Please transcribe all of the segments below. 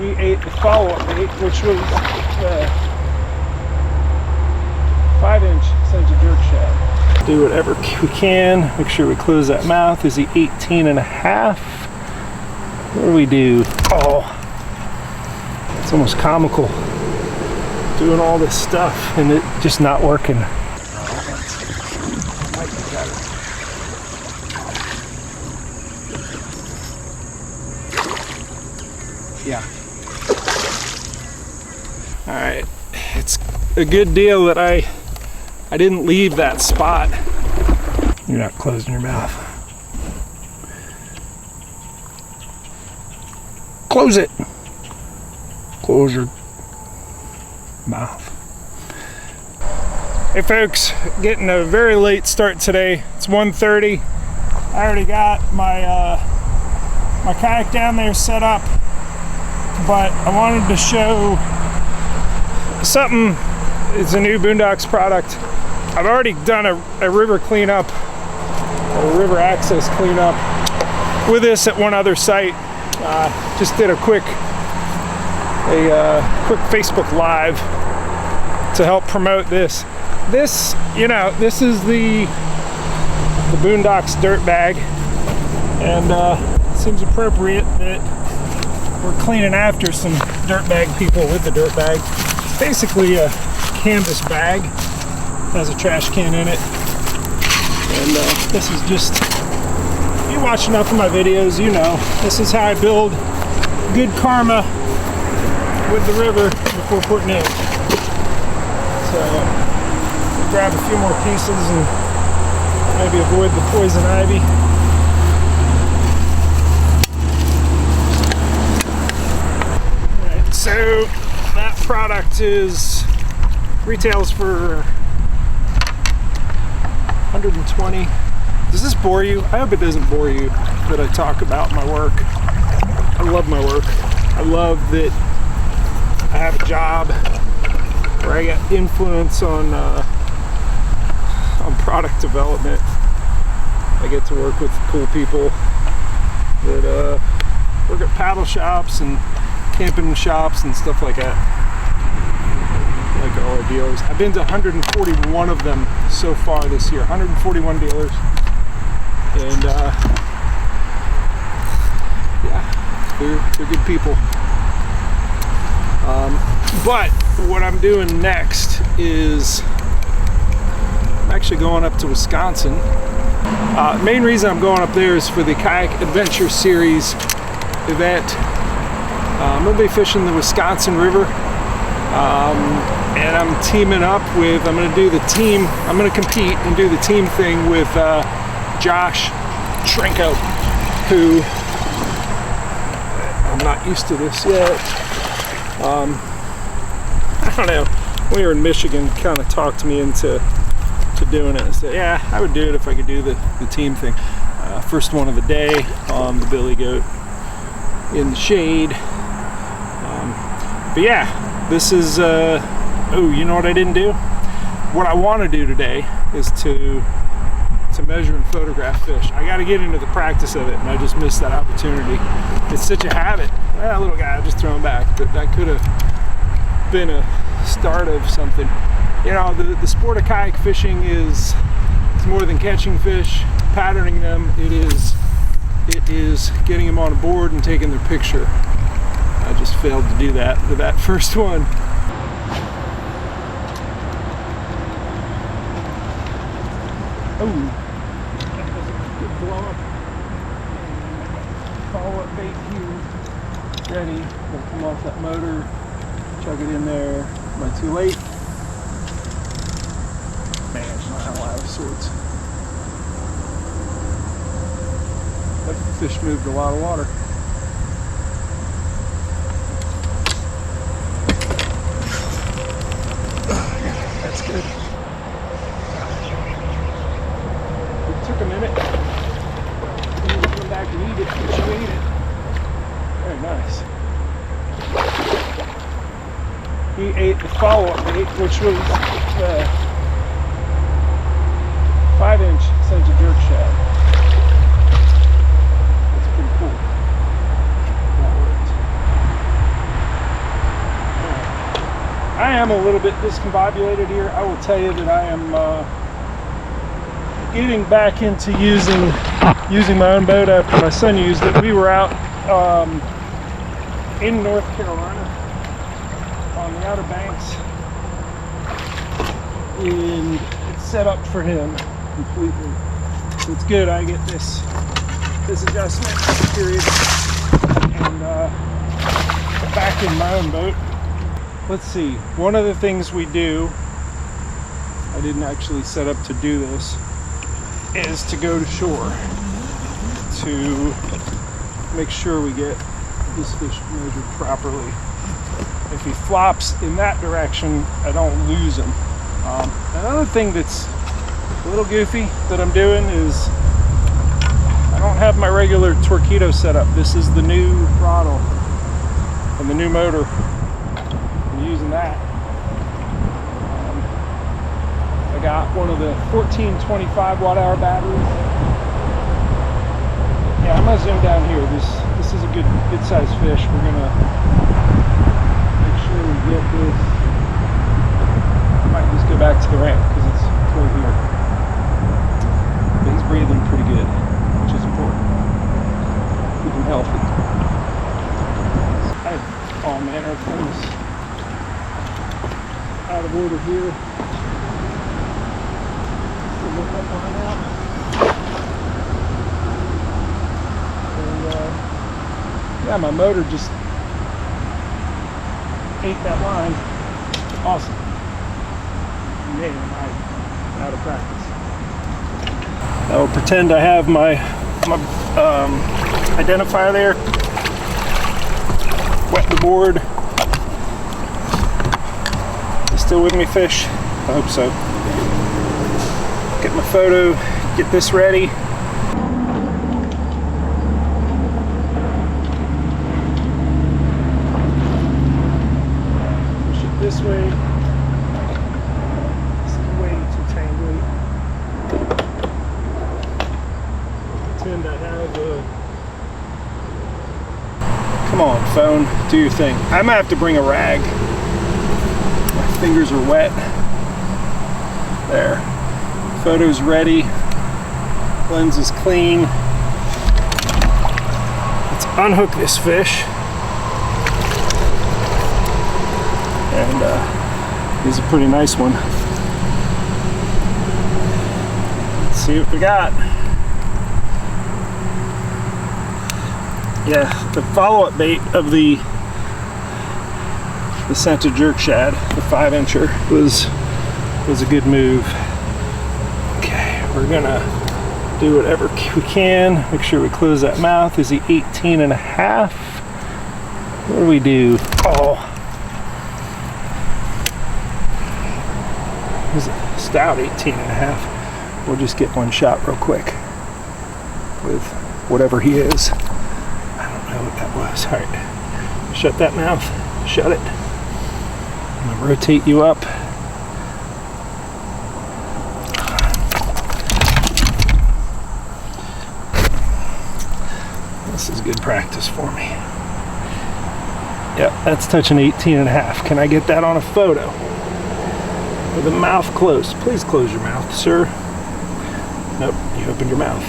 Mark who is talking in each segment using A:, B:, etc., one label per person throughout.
A: He ate the follow-up bait, which was 5-inch Central Jerk Shad. Do whatever we can. Make sure we close that mouth. Is he 18.5? What do we do? Oh, it's almost comical. Doing all this stuff and it just not working. Yeah. All right, it's a good deal that I didn't leave that spot. You're not closing your mouth. Close it. Close your mouth. Hey folks, getting a very late start today. It's 1:30. I already got my my kayak down there set up, but I wanted to show something. It's a new Boondocks product. I've already done a river cleanup, a river access cleanup with this at one other site. Just did a quick Facebook Live to help promote this. This, you know, this is the Boondocks dirt bag, and it seems appropriate that we're cleaning after some dirt bag people with the dirt bag. It's basically a canvas bag, has a trash can in it, and this is just, if you watch enough of my videos, you know, this is how I build good karma with the river before putting in. So we'll grab a few more pieces and maybe avoid the poison ivy. Alright, so that product retails for $120. Does this bore you? I hope it doesn't bore you that I talk about my work. I love my work. I love that I have a job where I get influence on product development. I get to work with cool people that work at paddle shops and camping shops and stuff like that. Like all our dealers. I've been to 141 of them so far this year. 141 dealers. And yeah, they're good people. But what I'm doing next is I'm actually going up to Wisconsin. Main reason I'm going up there is for the Kayak Adventure Series event. I'm going to be fishing the Wisconsin River, and I'm teaming up with, I'm going to compete and do the team thing with Josh Shrinko, who, I'm not used to this yet. I don't know, when we were in Michigan, kind of talked me into doing it. I said, yeah, I would do it if I could do the team thing. First one of the day on the billy goat in the shade. But yeah, this is, oh, you know what I didn't do? What I want to do today is to measure and photograph fish. I got to get into the practice of it, and I just missed that opportunity. It's such a habit. Little guy, I'll just throw him back. That could have been a start of something. You know, the sport of kayak fishing is more than catching fish, patterning them. It is getting them on a board and taking their picture. I just failed to do that with that first one. Oh, that was a good blow up. Follow-up bait here. Ready. Gonna come off that motor, chug it in there. Am I too late? Man, it's not out of sorts. That fish moved a lot of water. That's good. It took a minute. You come back and eat it, but you ate it. Very nice. He ate the follow-up bait, which was 5-inch Central Jerk Shad. That's pretty cool. That worked. I'm a little bit discombobulated here. I will tell you that I am getting back into using my own boat after my son used it. We were out in North Carolina on the Outer Banks, and it's set up for him completely. So it's good I get this adjustment period and back in my own boat. Let's see, one of the things we do, I didn't actually set up to do this, is to go to shore to make sure we get this fish measured properly. If he flops in that direction, I don't lose him. Another thing that's a little goofy that I'm doing is I don't have my regular Torpedo setup. This is the new throttle and the new motor. I'm using that. I got one of the 1425 watt-hour batteries. Yeah, I'm gonna zoom down here. This is a good sized fish. We're gonna make sure we get this. I might just go back to the ramp because it's right here. But he's breathing pretty good, which is important. Keep him healthy. I have all manner of things out of order here. Look that line out. And yeah, my motor just ate that line. Awesome. Man, I'm out of practice. I will pretend I have my identifier there. Wet the board. You still with me, fish? I hope so. Get my photo, get this ready. Push it this way. This is way too tangly. Pretend I have a... Come on, phone, do your thing. I might have to bring a rag. My fingers are wet. There. Photo's ready. Lens is clean. Let's unhook this fish. And he's a pretty nice one. Let's see what we got. Yeah, the follow-up bait of the scented Jerk Shad, the 5-incher, was a good move. We're gonna do whatever we can. Make sure we close that mouth. Is he 18 and a half? What do we do? Oh, he's a stout 18 and a half. We'll just get one shot real quick with whatever he is. I don't know what that was. All right, shut that mouth. Shut it. I'm gonna rotate you up. This is good practice for me. Yep, that's touching 18 and a half. Can I get that on a photo? With the mouth closed. Please close your mouth, sir. Nope, you opened your mouth.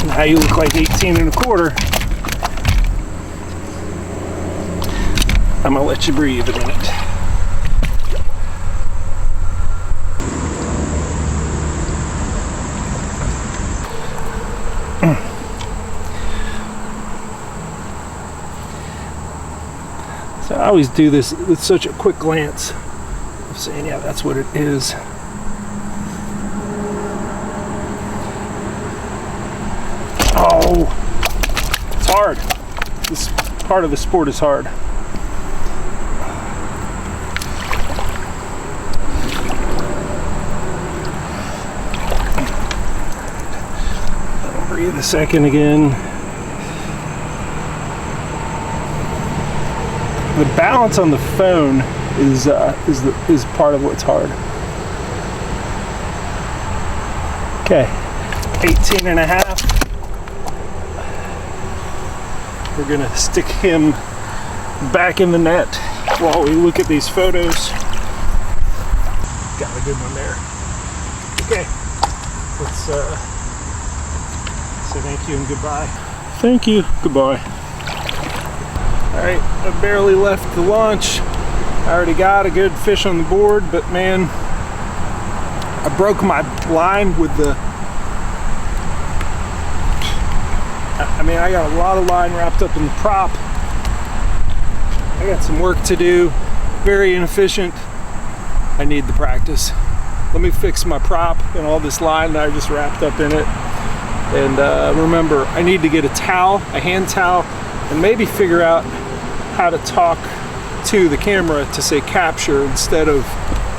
A: Now you look like 18 and a quarter. I'm gonna let you breathe a minute. So I always do this with such a quick glance of saying, yeah, that's what it is. Oh, it's hard. This part of the sport is hard. I'll breathe a second again. The balance on the phone is part of what's hard. Okay, 18 and a half. We're gonna stick him back in the net. while we look at these photos. Got a good one there. Okay, let's say thank you and goodbye. Thank you, goodbye. All right, I barely left the launch. I already got a good fish on the board, but man, I broke my line with the, I mean, I got a lot of line wrapped up in the prop. I got some work to do, very inefficient. I need the practice. Let me fix my prop and all this line that I just wrapped up in it. And remember, I need to get a towel, a hand towel, and maybe figure out how to talk to the camera to say capture instead of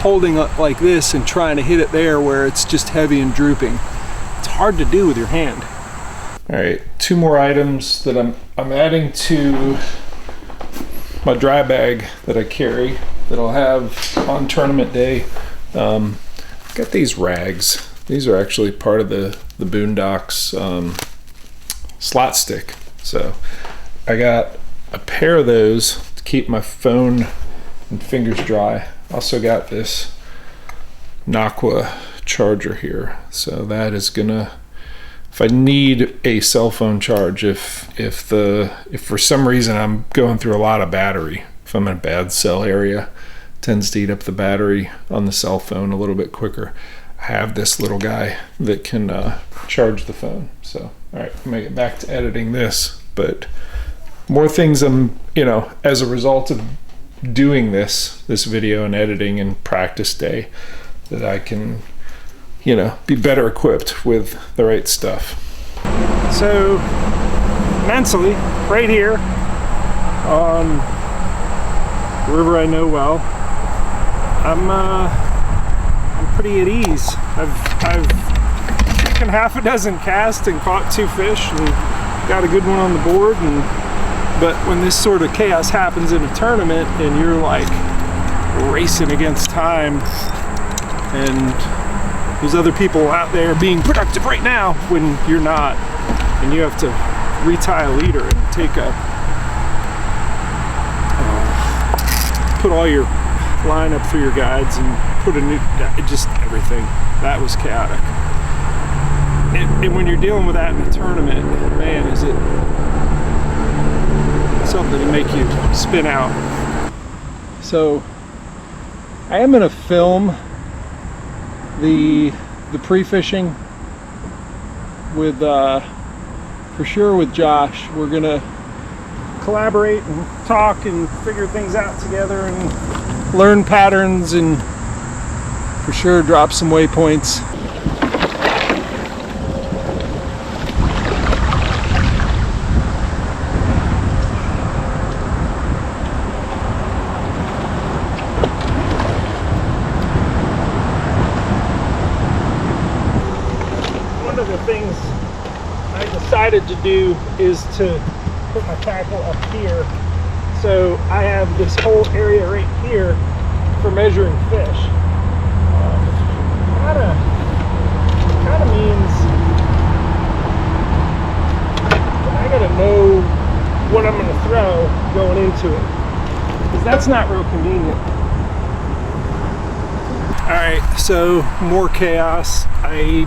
A: holding it like this and trying to hit it there where it's just heavy and drooping. It's hard to do with your hand. All right, 2 more items that I'm adding to my dry bag that I carry that I'll have on tournament day. Got these rags. These are actually part of the Boondocks slot stick. So I got a pair of those to keep my phone and fingers dry. Also got this Naqua charger here. So that is gonna, if I need a cell phone charge, if for some reason I'm going through a lot of battery, if I'm in a bad cell area, tends to eat up the battery on the cell phone a little bit quicker. I have this little guy that can charge the phone. So, all right, I'm gonna get back to editing this, but more things as a result of doing this video and editing and practice day, that I can, be better equipped with the right stuff. So, mentally, right here on the river I know well, I'm pretty at ease. I've taken half a dozen casts and caught 2 fish and got a good one on the board. But when this sort of chaos happens in a tournament and you're like racing against time and there's other people out there being productive right now when you're not, and you have to retie a leader and take a put all your line up for your guides and put a new, just everything. That was chaotic. And when you're dealing with that in a tournament, man, is it something to make you spin out. So I am gonna film the pre-fishing with for sure with Josh. We're gonna collaborate and talk and figure things out together and learn patterns and for sure drop some waypoints. One of the things I decided to do is to put my tackle up here, so I have this whole area right here for measuring fish. Kind of means that I gotta know what I'm gonna throw going into it, because that's not real convenient. All right, so more chaos. I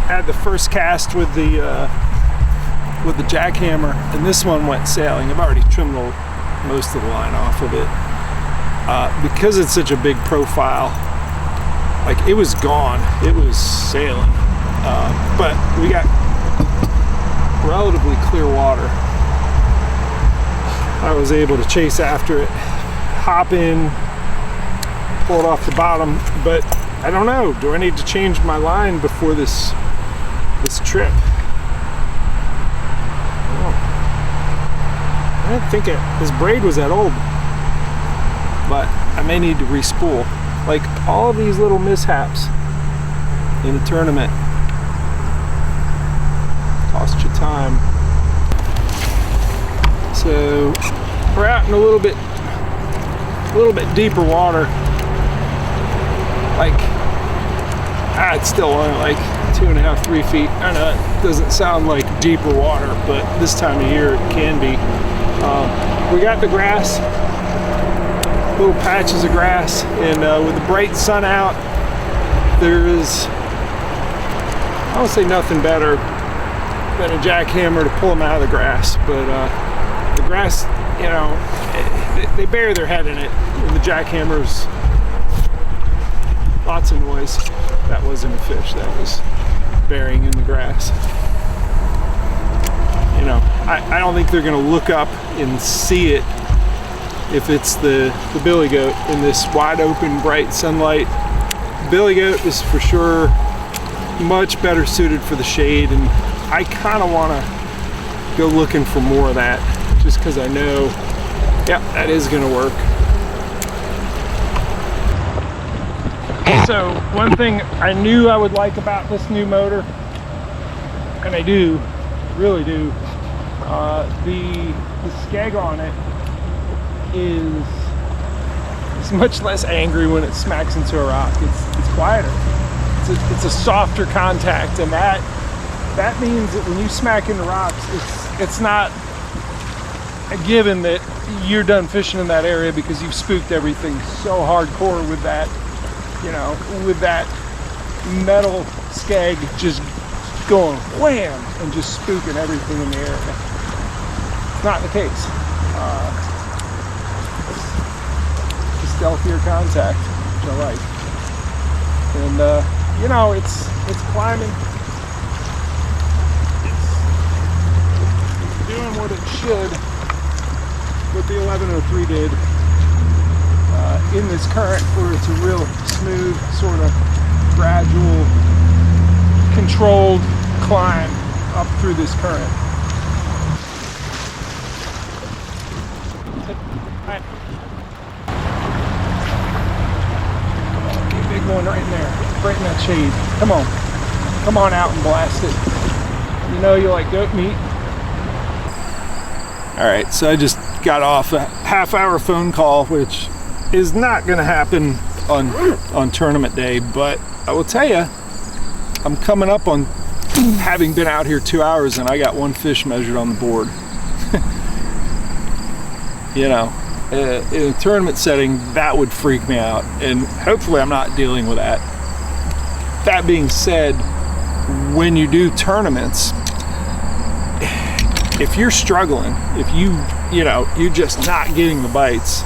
A: had the first cast with the jackhammer, and this one went sailing. I've already trimmed most of the line off of it. Because it's such a big profile, like it was gone, it was sailing. But we got relatively clear water. I was able to chase after it, hop in, pull it off the bottom, but I don't know, do I need to change my line before this trip? I didn't think his braid was that old, but I may need to re-spool. Like all of these little mishaps in a tournament cost you time. So we're out in a little bit deeper water. Like, it's still only like 2.5, 3 feet. I know it doesn't sound like deeper water, but this time of year it can be. We got the grass little patches of grass, and with the bright sun out, there's, I don't say nothing better than a jackhammer to pull them out of the grass, but the grass, you know, they bury their head in it, and the jackhammers, lots of noise. That wasn't a fish, that was burying in the grass. You know, I don't think they're gonna look up and see it if it's the billy goat in this wide open, bright sunlight. Billy goat is for sure much better suited for the shade, and I kind of want to go looking for more of that, just because I know, yeah, that is going to work. So one thing I knew I would like about this new motor, and I do, really do, the snag on it is much less angry when it smacks into a rock. It's quieter. It's a softer contact, and that means that when you smack into rocks, it's not a given that you're done fishing in that area because you've spooked everything so hardcore with that, you know, with that metal snag just going wham and just spooking everything in the area. It's not the case. It's stealthier contact, which I like. And you know, it's climbing. It's doing what it should, what the 1103 did in this current, where it's a real smooth, sort of gradual, controlled climb up through this current. Right. Big one right in there, right in that shade. Come on out and blast it. You know you like goat meat. All right, so I just got off a half-hour phone call, which is not going to happen on tournament day, but I will tell you, I'm coming up on having been out here 2 hours, and I got one fish measured on the board. You know, in a tournament setting, that would freak me out, and hopefully I'm not dealing with that. That being said, when you do tournaments, if you're struggling, if you're just not getting the bites,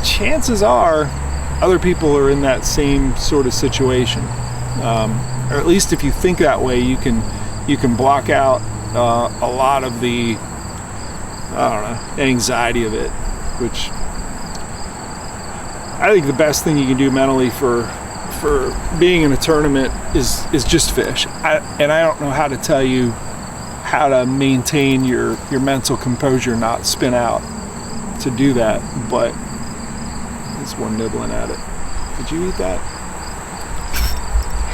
A: chances are other people are in that same sort of situation. Or at least if you think that way, you can block out a lot of the, I don't know, anxiety of it, which I think the best thing you can do mentally for being in a tournament is just fish. And I don't know how to tell you how to maintain your mental composure, not spin out to do that, but there's one nibbling at it. Did you eat that?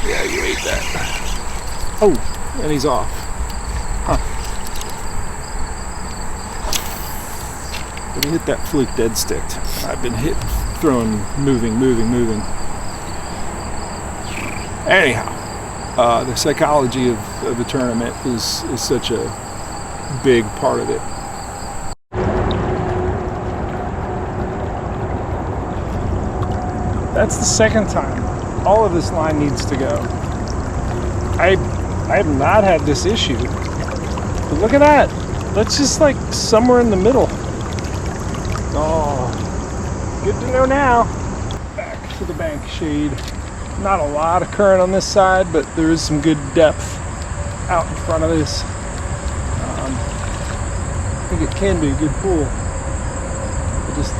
A: Yeah, you ate that. Oh, and he's off. Huh. Let me hit that fluke dead stick. I've been throwing, moving. Anyhow, the psychology of the tournament is such a big part of it. That's the second time all of this line needs to go. I have not had this issue, but look at that. That's just like somewhere in the middle. Oh, good to know now. Back to the bank shade. Not a lot of current on this side, but there is some good depth out in front of this. I think it can be a good pool. I just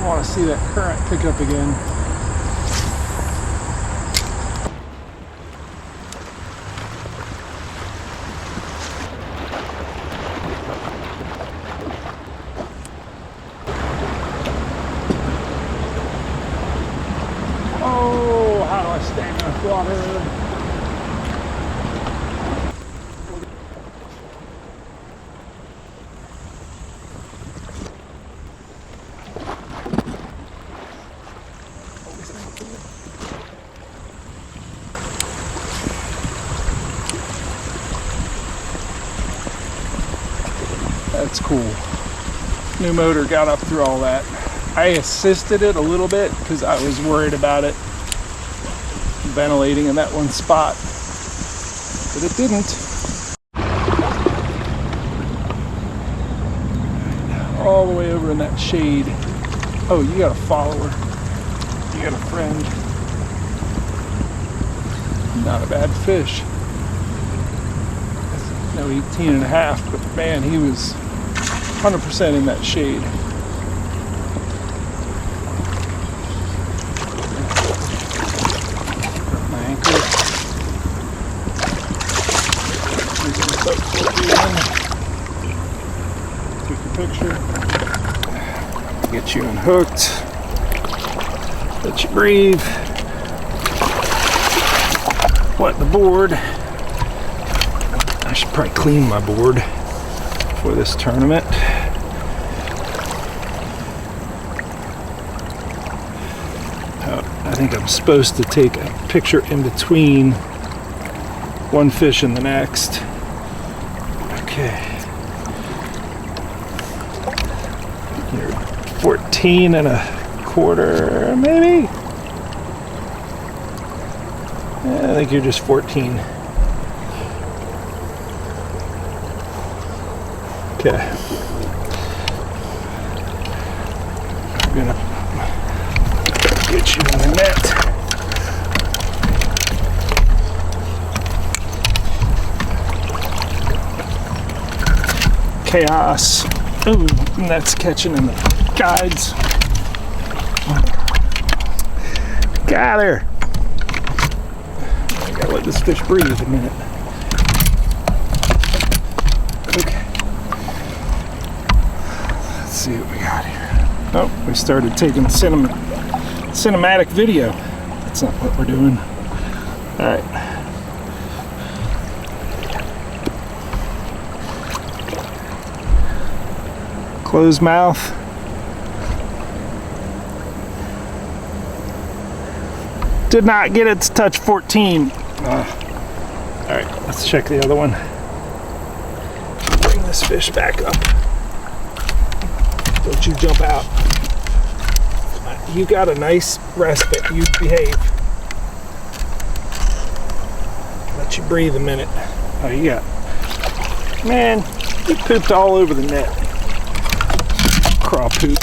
A: want to see that current pick up again. Oh, how do I stay in the water? That's cool. New motor got up through all that. I assisted it a little bit because I was worried about it ventilating in that one spot, but it didn't. All the way over in that shade. Oh, you got a follower. You got a friend. Not a bad fish. No, 18 and a half, but man, he was 100% in that shade. Got my anchor. Take a picture. Get you unhooked. Let you breathe. Wet the board. I should probably clean my board for this tournament. I think I'm supposed to take a picture in between one fish and the next. Okay. You're 14 and a quarter, maybe? Yeah, I think you're just 14. Okay. I'm gonna get you in the net. Chaos. Ooh, net's catching in the guides. Got her. I gotta let this fish breathe a minute. Okay. Let's see what we got here. Oh, we started taking cinematic video. That's not what we're doing. All right. Closed mouth. Did not get it to touch 14. All right, let's check the other one. Bring this fish back up. Don't you jump out. You got a nice respite. You behave. Let you breathe a minute. Oh, you got... Man, you pooped all over the net. Craw poop.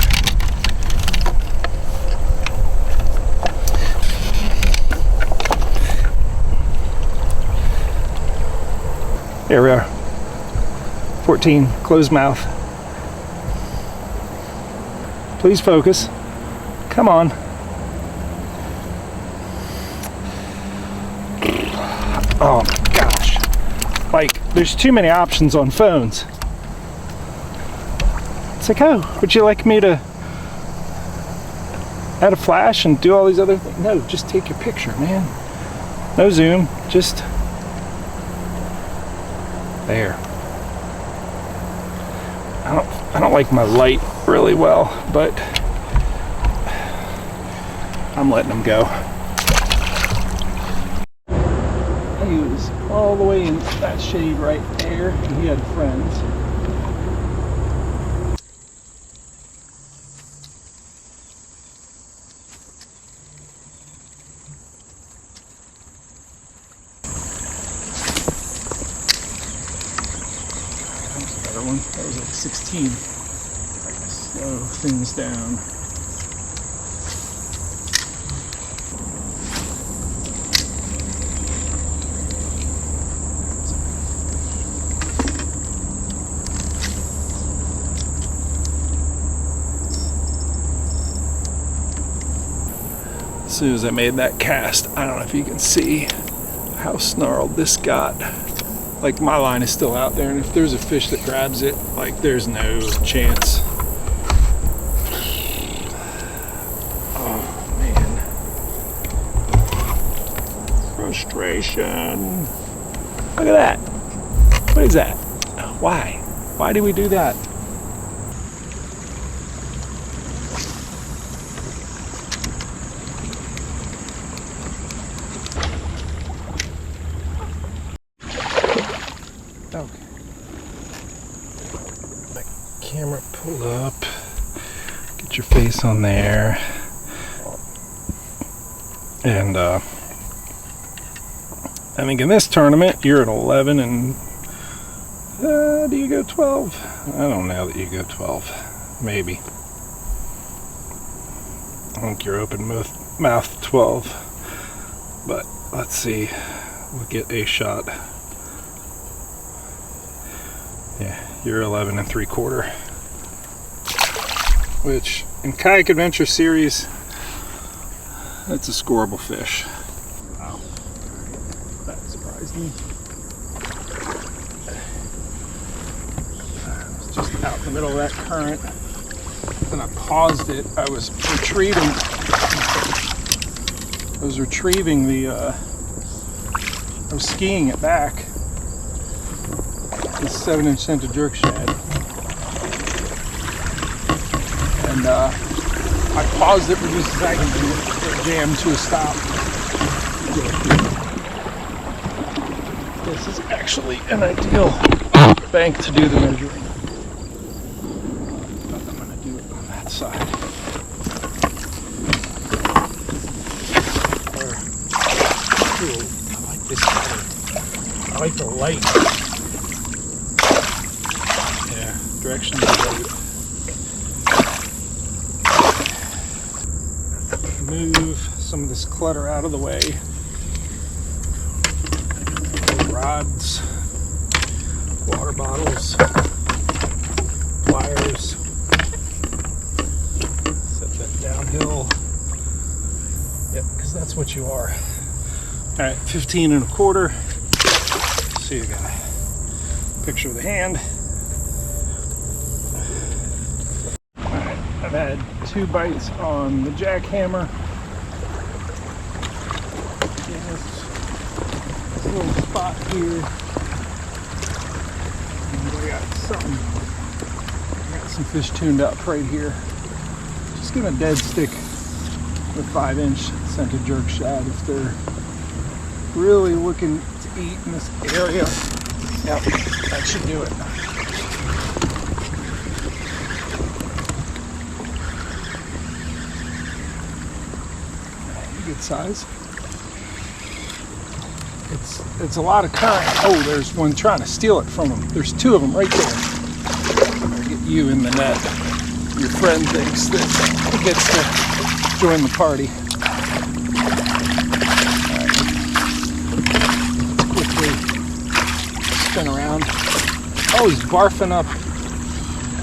A: There we are. 14, closed mouth. Please focus. Come on. Oh my gosh. Like, there's too many options on phones. It's like, oh, would you like me to add a flash and do all these other things? No, just take your picture, man. No zoom, just there. I don't like my light really well, but I'm letting him go. He was all the way in that shade right there, and he had friends. One. That was like 16. I can slow things down. As soon as I made that cast, I don't know if you can see how snarled this got. Like, my line is still out there, and if there's a fish that grabs it, like, there's no chance. Oh, man. Frustration. Look at that. What is that? Why? Why do we do that? Okay. My camera pull up. Get your face on there. And I think in this tournament you're at 11 and do you go 12? I don't know that you go 12. Maybe. I think you're open mouth 12. But let's see. We'll get a shot. Yeah, you're 11 3/4. Which in Kayak Adventure Series, that's a scoreable fish. Wow. That surprised me. I was just out in the middle of that current and I paused it. I was retrieving the I was skiing it back. This 7-inch scented jerk shad. And I paused it, reduced the sagging, and it jammed to a stop. This is actually an ideal bank to do the measuring. But I'm going to do it on that side. Ooh, I like this color. I like the light. Yeah, direction of the light. Move some of this clutter out of the way. Rods, water bottles, pliers. Set that downhill. Yep, because that's what you are. All right, 15 1/4. So you got a picture of the hand. All right, I've had 2 bites on the jackhammer. This little spot here. And I got some fish tuned up right here. Just give them a dead stick with 5-inch scented jerk shad if they're really looking to eat in this area. Yep, that should do it. Good size. It's a lot of current. Oh, there's one trying to steal it from him. There's 2 of them right there. I'll get you in the net. Your friend thinks that he gets to join the party. Spin around. Oh, he's barfing up.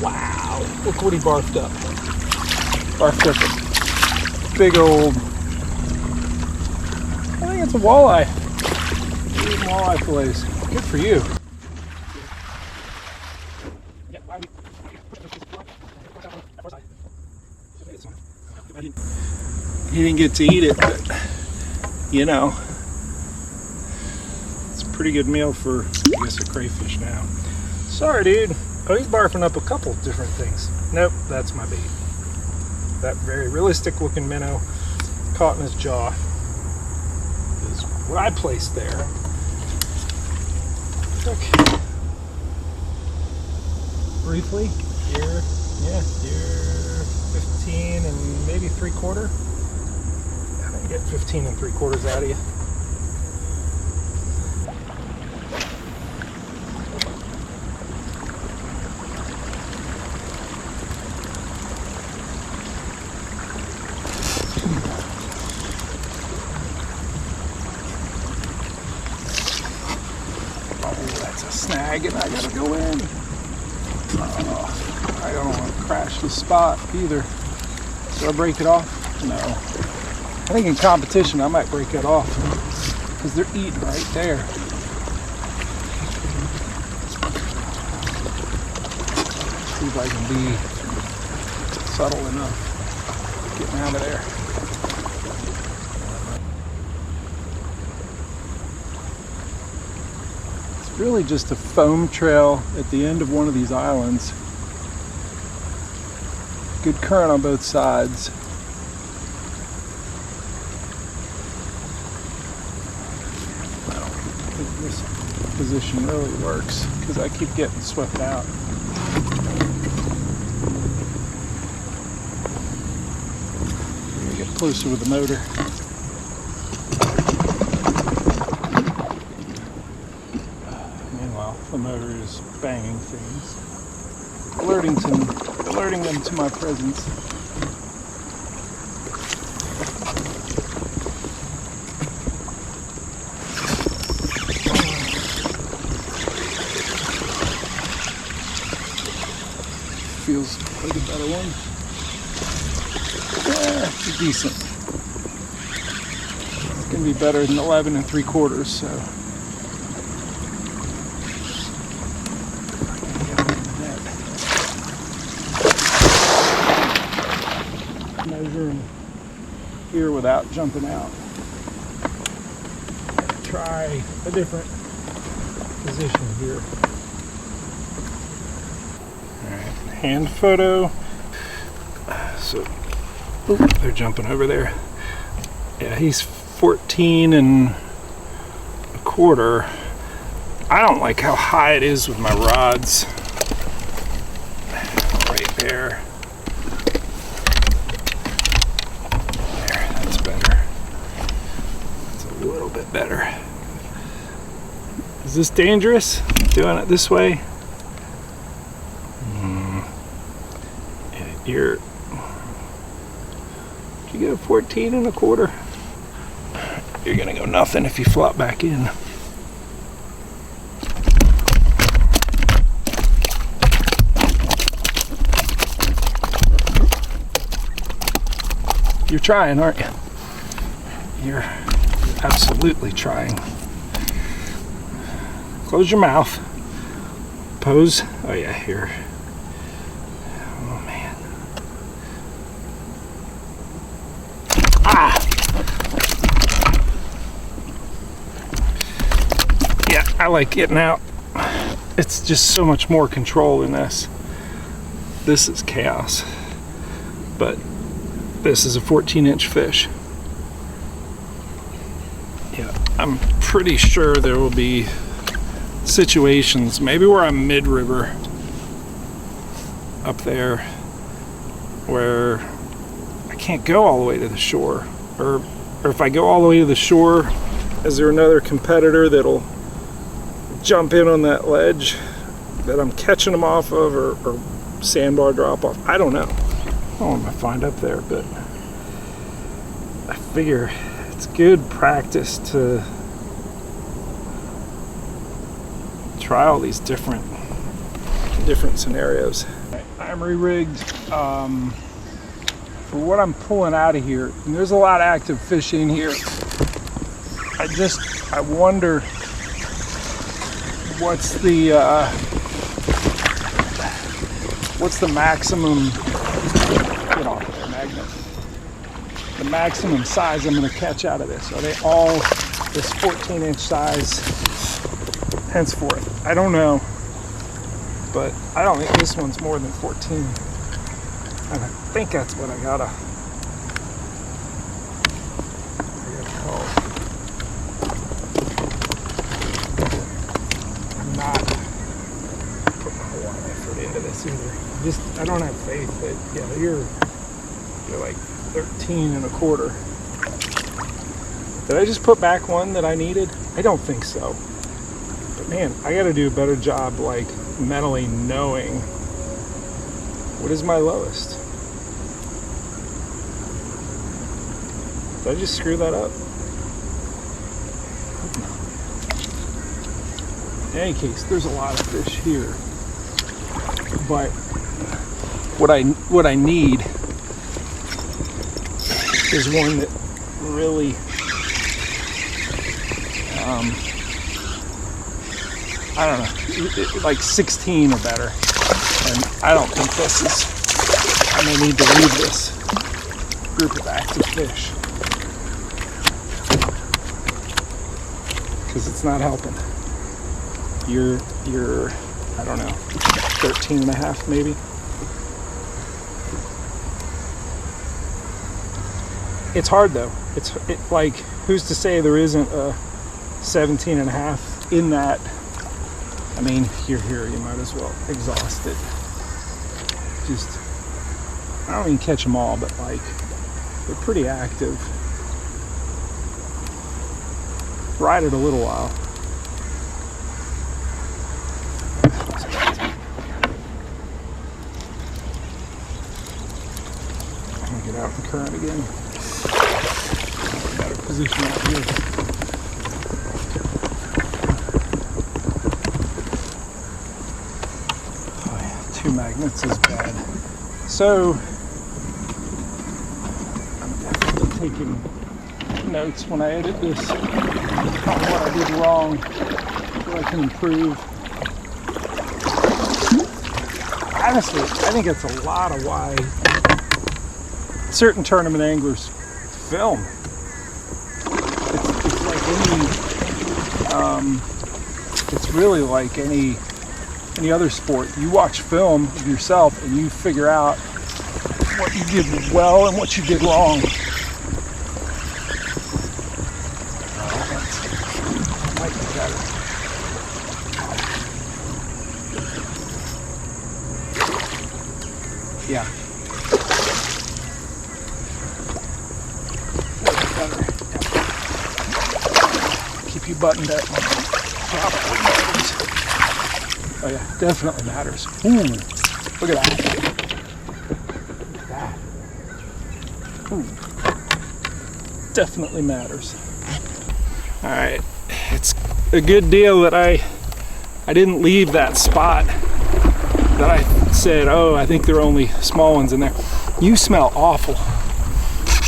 A: Wow. Look what he barfed up. Barfed up a big old, I think it's a walleye. Walleye fillets. Good for you. He didn't get to eat it, but you know. Pretty good meal for, I guess, a crayfish now. Sorry, dude. Oh, he's barfing up a couple different things. Nope, that's my bait. That very realistic looking minnow caught in his jaw is what I placed there. Okay. Briefly, you're 15 and maybe 3/4. I can get 15 3/4 out of you. Snag and I gotta go in. I don't want to crash the spot either. Do I break it off? No. I think in competition I might break it off because they're eating right there. See if I can be subtle enough getting out of there. Really just a foam trail at the end of one of these islands. Good current on both sides. I don't think this position really works because I keep getting swept out. closer with the motor. Meanwhile, the motor is banging things, alerting them to my presence. Feels like a better one. Yeah, it's decent. It's gonna be better than 11 3/4, so. Measuring here without jumping out. Try a different position here. Alright, hand photo. So, they're jumping over there. Yeah, he's 14 1/4. I don't like how high it is with my rods. Right there. There, that's better. That's a little bit better. Is this dangerous? Doing it this way? Yeah, you get a 14 1/4. You're gonna go nothing if you flop back in. You're trying, aren't you? You're absolutely trying. Close your mouth. Pose. Oh yeah, here. Oh man. Ah! Yeah, I like getting out. It's just so much more control in this. This is chaos. But this is a 14-inch fish. Yeah, I'm pretty sure there will be situations, maybe where I'm mid-river up there, where I can't go all the way to the shore, or if I go all the way to the shore, is there another competitor that'll jump in on that ledge that I'm catching them off of, or sandbar drop off? I don't know. I don't know what I find up there, but I figure it's good practice to try all these different scenarios. I'm re-rigged for what I'm pulling out of here, and there's a lot of active fish in here. I wonder what's the maximum, get off there, magnet, the maximum size I'm going to catch out of this. Are they all this 14-inch size henceforth? I don't know, but I don't think this one's more than 14, and I think that's what I gotta call. I'm not putting a whole lot of effort into this either. I don't have faith that, yeah, you're like 13 1/4. Did I just put back one that I needed? I don't think so. But man, I gotta do a better job, like, mentally knowing what is my lowest. Did I just screw that up? In any case, there's a lot of fish here. But what I need is one that really I don't know, like 16 or better. And I don't think this is, I may need to leave this group of active fish, because it's not helping. You're I don't know, 13 1/2 maybe. It's hard though. It's like, who's to say there isn't a 17 1/2 in that? I mean, you're here, you might as well exhaust it. Just, I don't even catch them all, but like, They're pretty active. Ride it a little while. I'm gonna get out in the current again. Better position out here. Oh yeah, 2 magnets is bad. So I'm definitely taking notes when I edit this on what I did wrong, what I can improve. Honestly, I think it's a lot of why certain tournament anglers film. It's like it's really like any other sport. You watch film of yourself and you figure out what you did well and what you did wrong. Might be better. Yeah. Keep you buttoned up. Probably matters. Oh yeah, definitely matters. Ooh, look at that. Look at that. Ooh. Definitely matters. All right, it's a good deal that I didn't leave that spot that I said, oh, I think there are only small ones in there. You smell awful.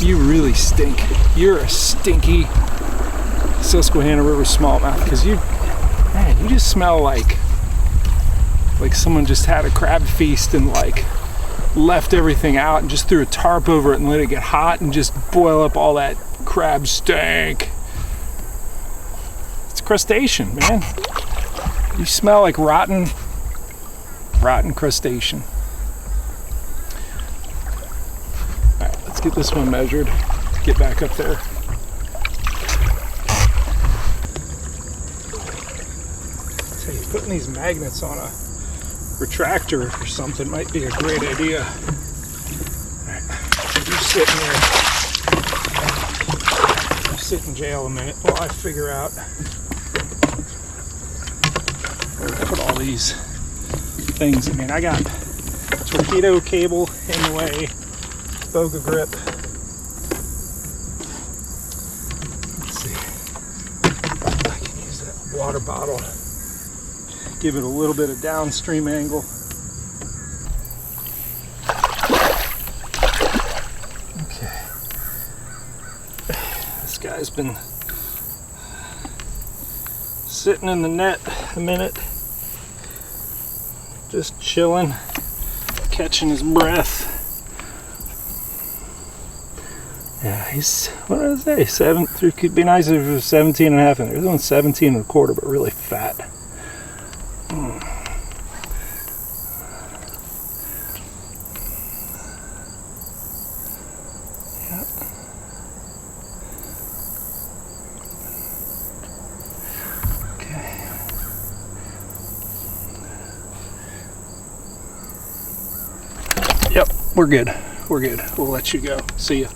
A: You really stink. You're a stinky Susquehanna River smallmouth, because you just smell like someone just had a crab feast and like left everything out and just threw a tarp over it and let it get hot and just boil up all that crab stank. It's crustacean, man. You smell like rotten crustacean. All right, let's get this one measured. Get back up there. So putting these magnets on a retractor or something might be a great idea. All right, you sit in there. You sit in jail a minute while I figure out where to put all these things. I mean, I got torpedo cable in the way, boga grip. Let's see. I can use that water bottle. Give it a little bit of downstream angle. Okay. This guy's been sitting in the net a minute, just chilling, catching his breath. Yeah, he's, what did I say, it could be nice if it was 17 and a half in there. This one's 17 and a quarter, but really fat. Yep, we're good. We're good. We'll let you go. See ya.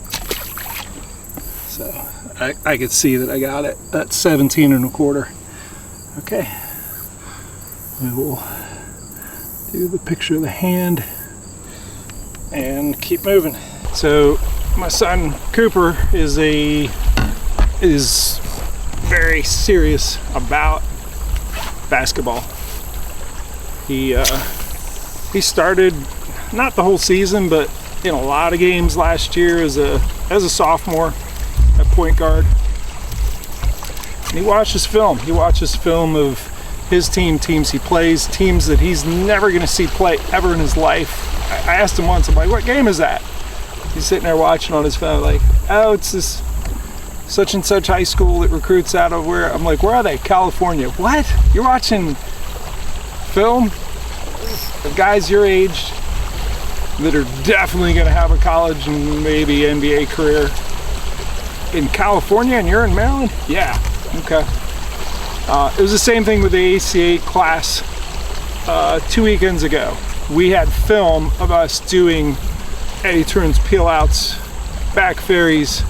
A: So I could see that I got it. That's 17 and a quarter. Okay. We will do the picture of the hand and keep moving. So my son Cooper is very serious about basketball. He started not the whole season, but in a lot of games last year as a sophomore at point guard. And he watches film. He watches film of his teams he plays, teams that he's never going to see play ever in his life. I asked him once, I'm like, what game is that? He's sitting there watching on his phone like, oh, it's this such and such high school that recruits out of where. I'm like, where are they? California. What? You're watching film of guys your age that are definitely going to have a college and maybe NBA career in California, and you're in Maryland? Yeah. Okay. It was the same thing with the ACA class 2 weekends ago. We had film of us doing Eddie Turner's peel outs back ferries,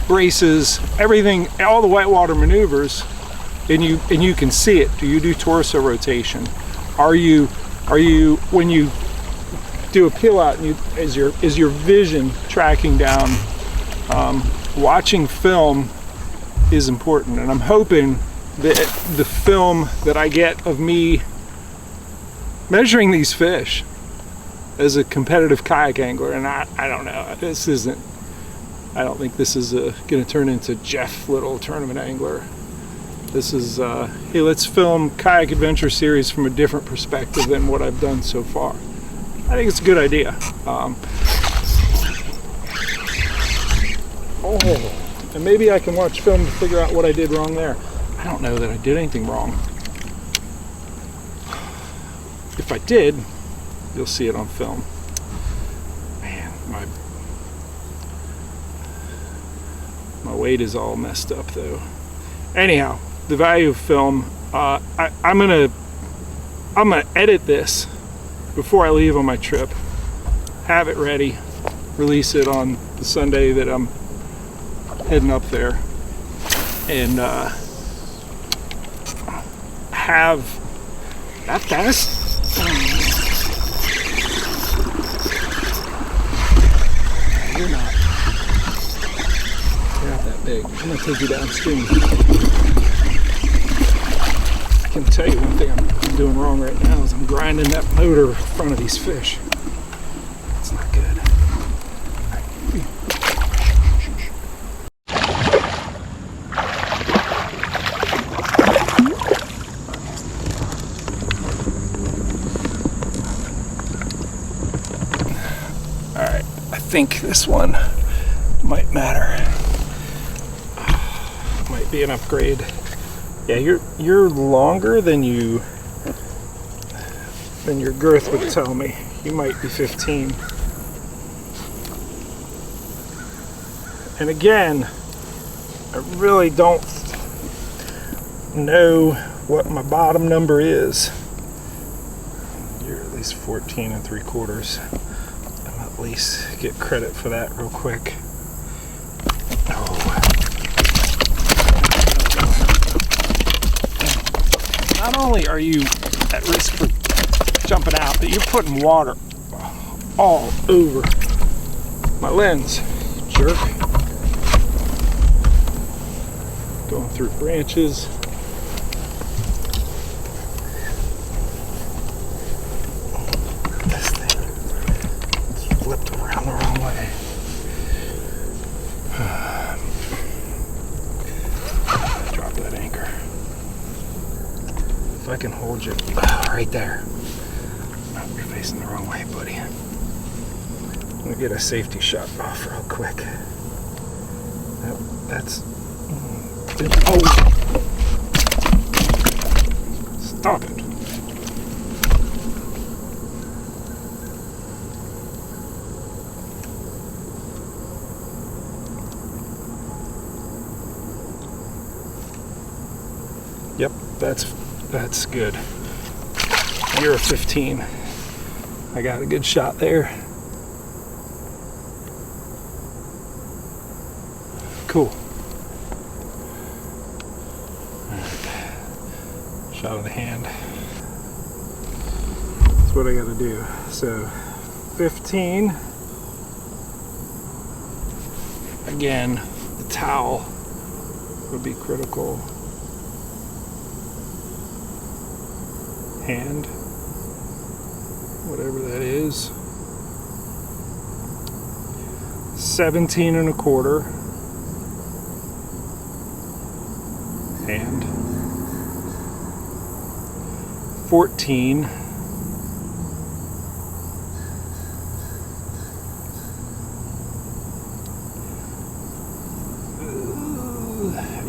A: braces, everything, all the whitewater maneuvers, and you can see it. Do you do torso rotation? Are you when you do a peel out, and is your vision tracking down? Watching film is important, and I'm hoping that the film that I get of me measuring these fish as a competitive kayak angler, and I don't know, I don't think this is going to turn into Jeff Little tournament angler. This is hey, let's film kayak adventure series from a different perspective than what I've done so far. I think it's a good idea. And maybe I can watch film to figure out what I did wrong there. I don't know that I did anything wrong. If I did, you'll see it on film. Man, my weight is all messed up though. Anyhow, the value of film. I'm gonna edit this before I leave on my trip. Have it ready. Release it on the Sunday that I'm heading up there, and have that fast. You're not that big. I'm gonna take you downstream. I can tell you one thing I'm doing wrong right now is I'm grinding that motor in front of these fish. It's not good. I think this one might matter. Might be an upgrade. Yeah, you're longer than your girth would tell me. You might be 15. And again, I really don't know what my bottom number is. You're at least 14 3/4. At least get credit for that real quick. Not only are you at risk for jumping out, but you're putting water all over my lens, jerk. Going through branches. I can hold you right there. Oh, you're facing the wrong way, buddy. I'm gonna get a safety shot off real quick. That's. Oh! Stop it. Yep, that's good. You're a 15. I got a good shot there. Cool. Right. Shot of the hand. That's what I got to do. So 15. Again, the towel would be critical. Hand, whatever that is. 17 1/4. Hand. 14.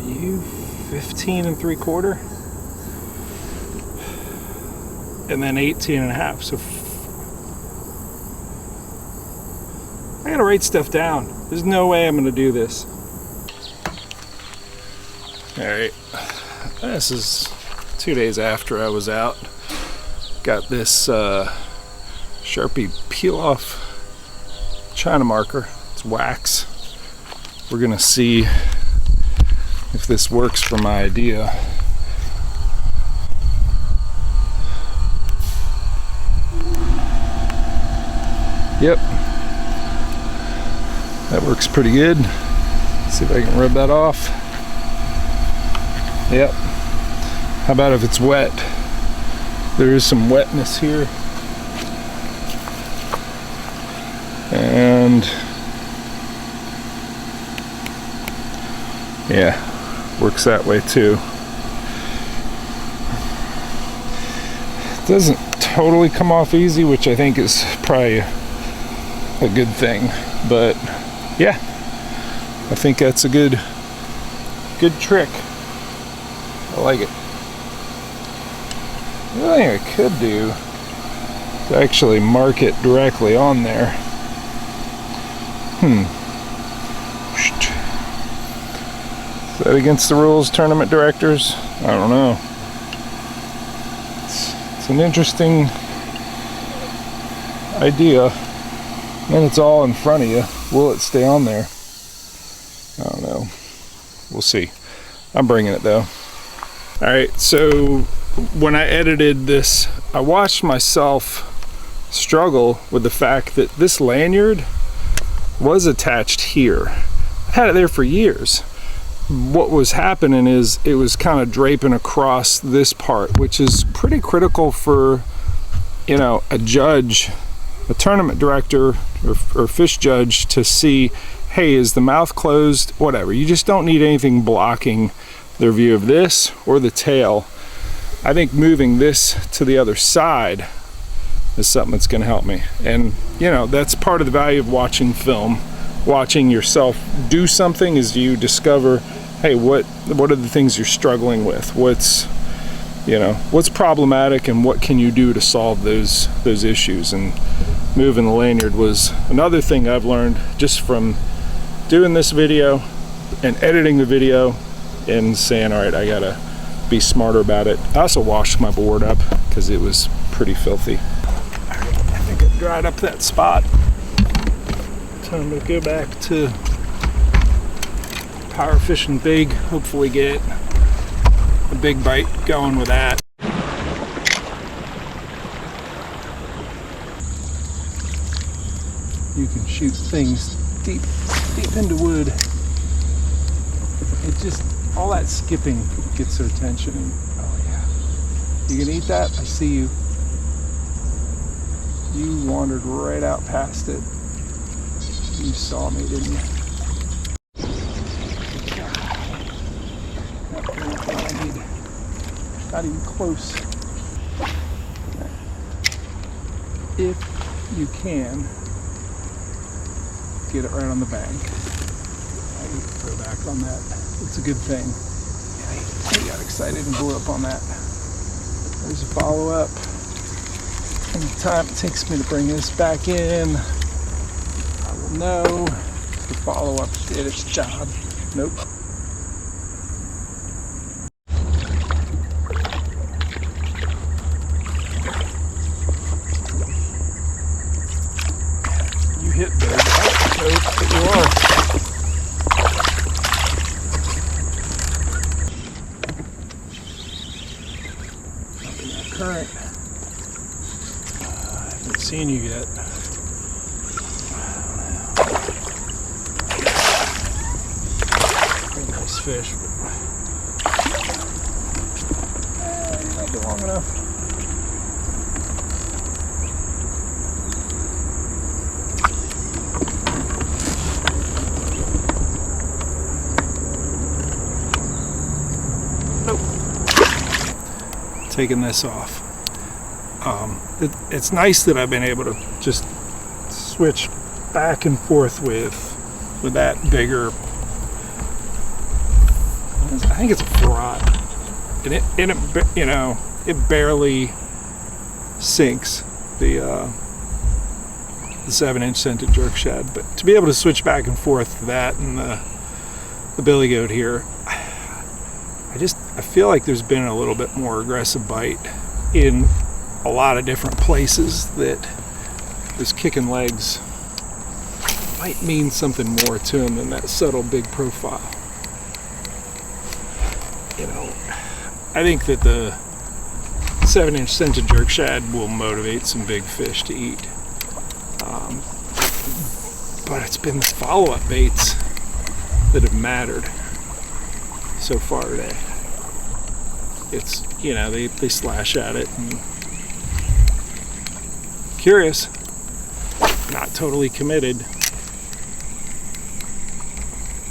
A: You 15 3/4. And then 18 1/2. So I gotta write stuff down. There's no way I'm gonna do this. All right, this is 2 days after I was out. Got this Sharpie peel off China marker. It's wax. we're gonna see if this works for my idea. Yep, that works pretty good. Let's see if I can rub that off. Yep. How about if it's wet? There is some wetness here. And yeah, works that way too. It doesn't totally come off easy, which I think is probably a good thing, but yeah, I think that's a good trick. I like it. The other thing I could do is actually mark it directly on there. Is that against the rules, tournament directors? I don't know. It's an interesting idea. And it's all in front of you. Will it stay on there? I don't know. We'll see. I'm bringing it though. Alright, so when I edited this, I watched myself struggle with the fact that this lanyard was attached here. I've had it there for years. What was happening is it was kind of draping across this part, which is pretty critical for, you know, a judge, a tournament director or fish judge to see, hey, is the mouth closed? Whatever. You just don't need anything blocking their view of this or the tail. I think moving this to the other side is something that's going to help me. And you know, that's part of the value of watching film. Watching yourself do something is you discover, hey, what are the things you're struggling with? What's problematic, and what can you do to solve those issues? And moving the lanyard was another thing I've learned just from doing this video and editing the video and saying, all right, I gotta be smarter about it. I also washed my board up because it was pretty filthy. All right, I think I dried up that spot. Time to go back to power fishing big, hopefully get a big bite going with that. You can shoot things deep into wood. It just, all that skipping gets their attention. And, oh yeah, you can eat that? I see you. You wandered right out past it. You saw me, didn't you? Not even close. If you can, get it right on the bank. I need to throw back on that. It's a good thing. Yeah, he got excited and blew up on that. There's a follow-up. And the time it takes me to bring this back in, I will know the follow-up did its job. Nope. You hit there. Nope, but you are. Up in that current. I haven't seen you yet. Nice fish, but you might be long enough. Taking this off. It's nice that I've been able to just switch back and forth with that bigger. I think it's a 4/0, and it you know, it barely sinks the 7-inch scented jerk shad, but to be able to switch back and forth to that and the billy goat here, I feel like there's been a little bit more aggressive bite in a lot of different places that is kicking legs might mean something more to him than that subtle big profile. You know, I think that the 7-inch scented jerk shad will motivate some big fish to eat. But it's been the follow-up baits that have mattered so far today. It's, you know, they slash at it and curious, not totally committed.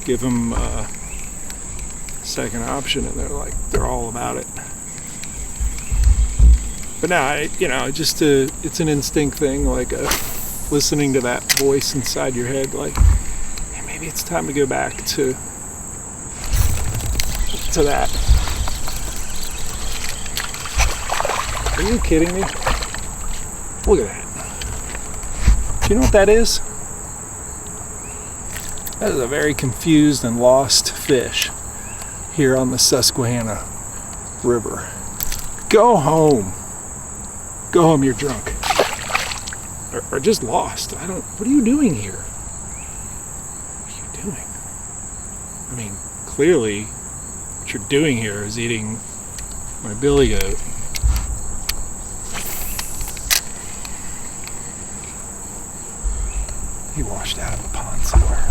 A: Give them a second option and they're all about it. But now, you know, it's an instinct thing, like listening to that voice inside your head, like, hey, maybe it's time to go back to that. Are you kidding me? Look at that. Do you know what that is? That is a very confused and lost fish here on the Susquehanna River. Go home. Go home, you're drunk. Or just lost. What are you doing here? What are you doing? I mean, clearly, what you're doing here is eating my billy goat. He washed out of the pond somewhere.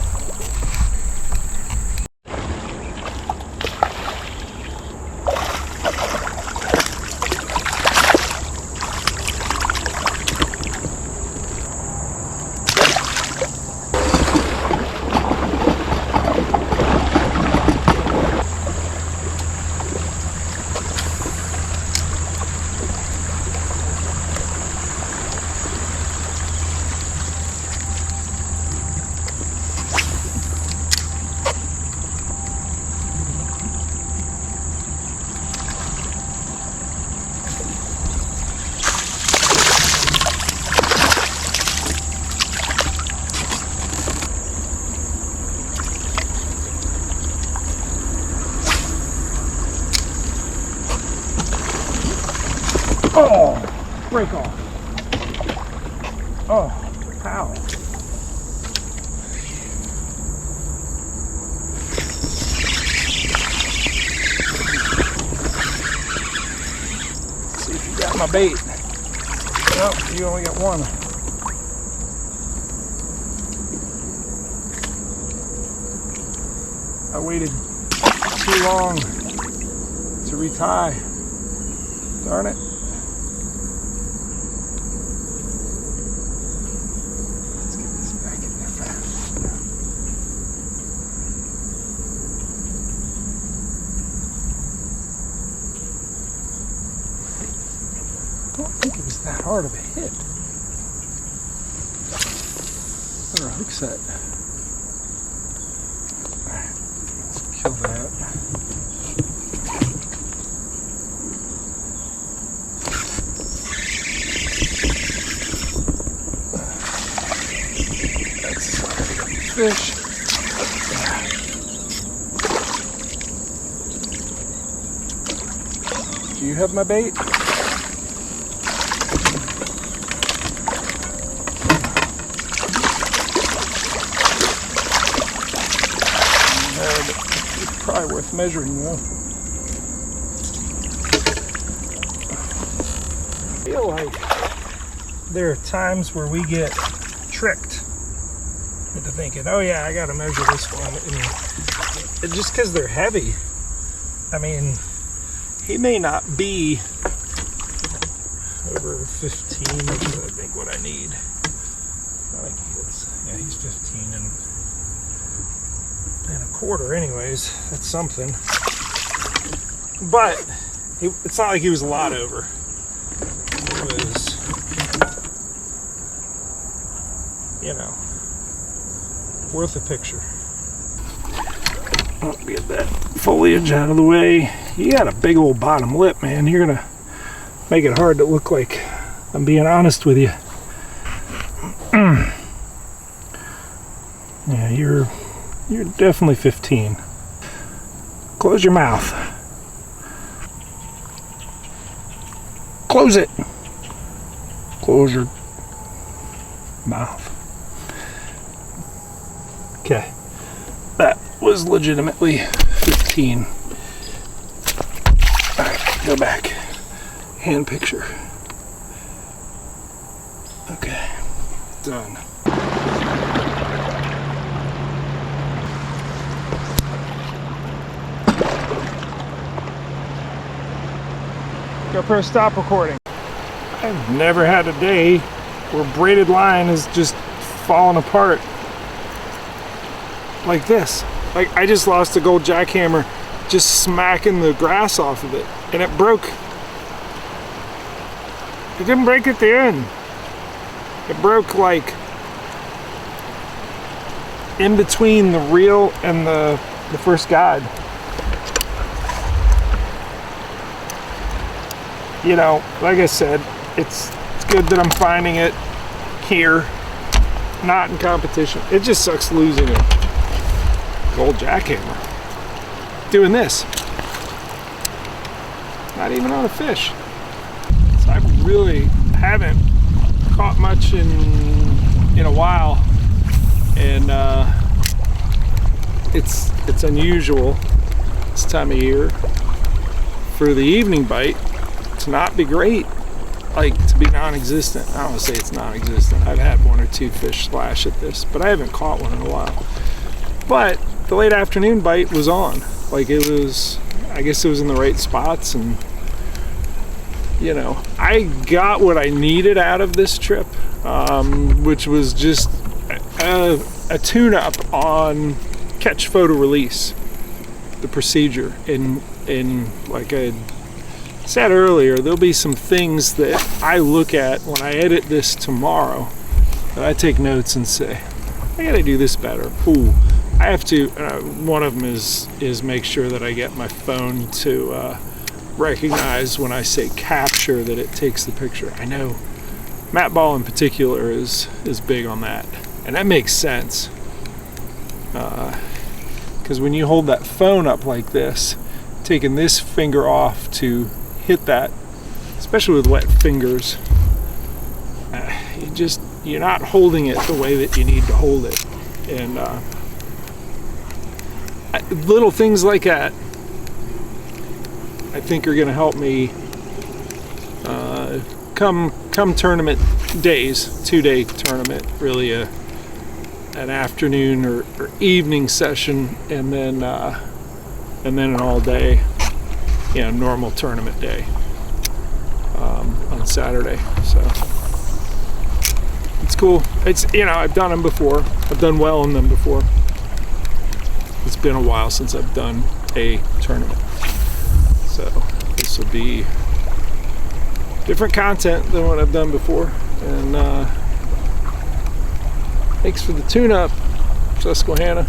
A: Oh, break off. Oh, how? See if you got my bait. Nope, you only got one. I waited too long to retie. Darn it. Let's get this back in there fast. I don't think it was that hard of a hit. Or a hook set. Alright, let's kill that. Fish. Do you have my bait? It's probably worth measuring though. I feel like there are times where we get tricked into thinking, oh yeah, I gotta measure this one, and just because they're heavy. I mean, he may not be over 15, which is I think what I need. I think he is. Yeah, he's 15 and a quarter anyways. That's something. But it's not like he was a lot over. It was, you know, worth a picture. I'll get that foliage out of the way. You got a big old bottom lip, man. You're gonna make it hard to look like I'm being honest with you. Yeah, you're definitely 15. Close your mouth. Close it. Close your mouth. Okay, that was legitimately 15. All right, go back. Hand picture. Okay, done. GoPro, stop recording. I've never had a day where braided line is just falling apart like this. Like, I just lost a gold jackhammer just smacking the grass off of it, and it broke. It didn't break at the end. It broke like in between the reel and the first guide. You know, like I said, it's good that I'm finding it here, not in competition. It just sucks losing a gold jackhammer. Doing this. Not even on a fish. So I really haven't caught much in a while, and it's unusual this time of year for the evening bite to not be great, like to be non-existent. I don't want to say it's non-existent. I've had one or two fish slash at this, but I haven't caught one in a while. But the late afternoon bite was on. Like, it was, I guess it was in the right spots, and you know, I got what I needed out of this trip, which was just a tune-up on catch, photo, release, the procedure. In like I said earlier, there'll be some things that I look at when I edit this tomorrow that I take notes and say, I gotta do this better. Ooh, I have to. One of them is make sure that I get my phone to recognize when I say capture that it takes the picture. I know Matt Ball in particular is big on that, and that makes sense, because when you hold that phone up like this, taking this finger off to hit that, especially with wet fingers, you're not holding it the way that you need to hold it. And little things like that I think are going to help me come tournament days, 2-day tournament, really an afternoon or evening session, and then an all day, you know, normal tournament day on Saturday. So it's cool. It's, you know, I've done them before. I've done well in them before. It's been a while since I've done a tournament. So this will be different content than what I've done before. And thanks for the tune-up, Susquehanna.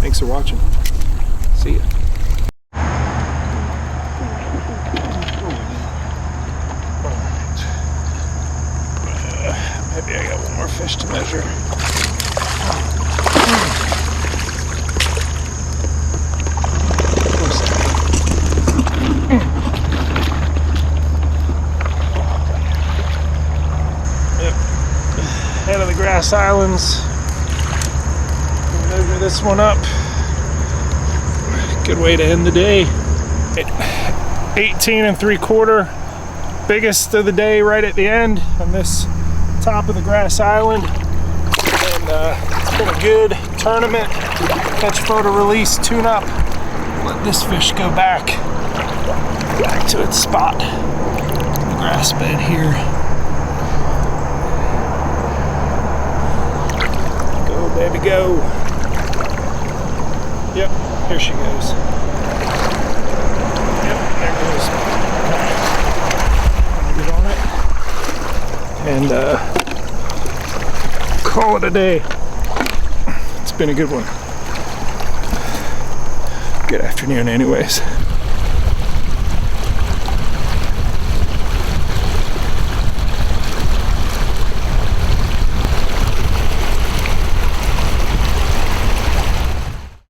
A: Thanks for watching. See ya. Maybe I got one more fish to measure. Head of the Grass Islands. Measure this one up. Good way to end the day. 18 3/4. Biggest of the day right at the end on this top of the Grass Island. And it's been a good tournament. Catch, photo, release, tune up. Let this fish go back to its spot. The grass bed here. Baby, go. Yep, here she goes. Yep, there goes. Get on it. And call it a day. It's been a good one. Good afternoon anyways.